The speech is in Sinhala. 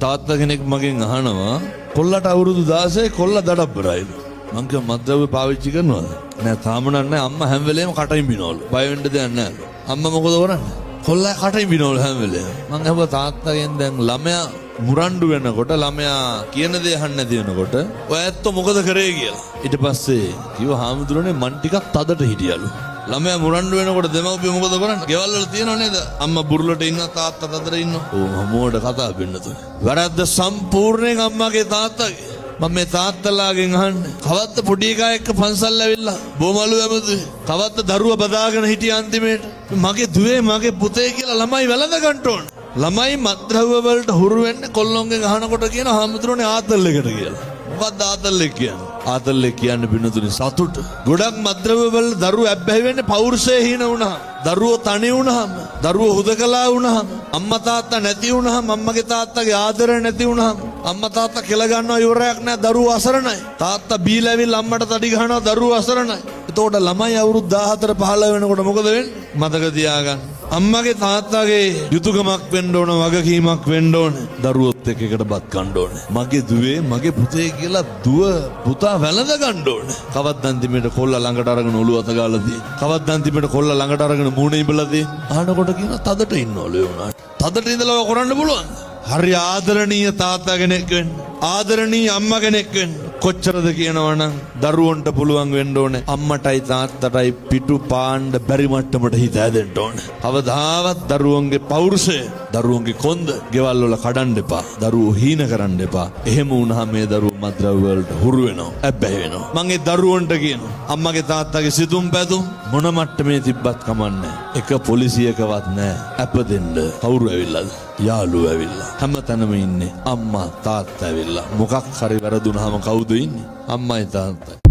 තාත්තා කෙනෙක් මගෙන් අහනවා කොල්ලට අවුරුදු 16 කොල්ල දඩබ්බරයිලු. මං කිව්වා මද්ද්‍රව්‍ය පාවිච්චි කරනවද? නෑ තාම නෑ අම්මා හැම වෙලේම කටින් බිනවලු. බය වෙන්න දෙයක් නෑ. අම්මා මොකද කරන්නේ? කොල්ලා කටින් බිනවලු හැම වෙලේම. මං අහුවා තාත්තගෙන් දැන් ළමයා මුරණ්ඩු වෙනකොට ළමයා කියන දේ අහන්න නැති වෙනකොට ඔය ඇත්තෝ මොකද කරේ කියලා. ඊට පස්සේ කිව්වා හාමුදුරනේ මං ටිකක් තදට හිටියලු. ළමයා මුරණ්ඩු වෙනකොට දෙමව්පියෝ මොකද කරන්නේ? ගෙවල් වල තියෙනව නේද? අම්මා බුරුලට ඉන්නවා තාත්තා තදට ඉන්නවා. ඕ මොඩ කතා වෙන්නතු. වැරද්ද සම්පූර්ණයෙන් අම්මාගේ තාත්තගේ. මම මේ තාත්තලාගෙන් අහන්නේ කවද්ද පොඩි එකා එක්ක පන්සල් ඇවිල්ලා බොමලු ඇමතුයි කවද්ද දරුවා බදාගෙන හිටිය අන්තිමේට මගේ දුවේ මගේ පුතේ කියලා ළමයි වැළඳ ගන්න ඕන. ළමයි මත්ද්‍රව්‍ය වලට හුරු වෙන්නේ කොල්ලොන්ගෙන් අහනකොට කියන හාමුදුරනේ ආතල් එකට කියලා. මොකක්ද ආතල් එක කියන්නේ? ආතල් එක කියන්නේ බිනතුනි සතුට. ගොඩක් මත්ද්‍රව්‍ය වල දරුවෝ ඇබ්බැහි වෙන්නේ පෞරුෂය හීන වුණාම. දරුවෝ තනි වුණාම, දරුවෝ හුදකලා වුණාම, අම්මා තාත්තා නැති වුණාම, අම්මගේ තාත්තගේ ආදරය නැති වුණාම, අම්මා තාත්තා කෙල ගන්නවා ඉවරයක් නැහැ දරුවෝ අසරණයි. තාත්තා බීලා ඇවිල්ලා අම්මට තඩි ගහනවා දරුවෝ අසරණයි. එතකොට ළමයි අවුරුදු 14 15 වෙනකොට මොකද වෙන්නේ? මතක තියාගන්න. අම්මගේ තාත්තගේ යුතුයකමක් වෙන්න ඕන වගකීමක් වෙන්න ඕන. දරුවොත් එකට බත් කන්න ඕන. මගේ දුවේ මගේ පුතේ කියලා දුව පුතා වැළඳ ගන්න ඕන. කවද්ද අන්තිමේට කොල්ලා ළඟට අරගෙන ඔළුව අත ගාලා දී. කවද්ද අන්තිමේට කොල්ලා ළඟට අරගෙන මූණ ඉඹලා දී. අහනකොට කියන තදට ඉන්නවලු ඒ උනාට. තදට ඉඳලා කරන්න පුළුවන්. හරි ආදරණීය තාත්තා කෙනෙක් වෙන්න. ආදරණීය අම්මා කෙනෙක් වෙන්න. කොච්චරද කියනවනම් දරුවන්ට පුළුවන් වෙන්න ඕනේ අම්මටයි තාත්තටයි පිටු පාණ්ඩ බැරි මට්ටමට හිත හැදෙන්න ඕනේ. කවදාවත් දරුවන්ගේ පෞරුෂය, දරුවන්ගේ කොන්ද ගෙවල් වල කඩන්න එපා. දරුවෝ හීන කරන්න එපා. එහෙම වුණාම මේ දරුවෝ මත්ද්‍රව්‍ය වලට හුරු වෙනවා. ඇබ්බැහි වෙනවා. මම ඒ දරුවන්ට කියනවා අම්මගේ තාත්තගේ සිතුම් පැතුම් මොන මට්ටමේ තිබ්බත් කමන්නේ. එක පොලිසියකවත් නැහැ. අප දෙන්න කවුරු ඇවිල්ලාද? යාළුවෝ ඇවිල්ලා. හැමතැනම ඉන්නේ අම්මා තාත්තා ඇවිල්ලා. මොකක් හරි වැරදුනහම කවුද ඉන්නේ? අම්මයි තාත්තයි.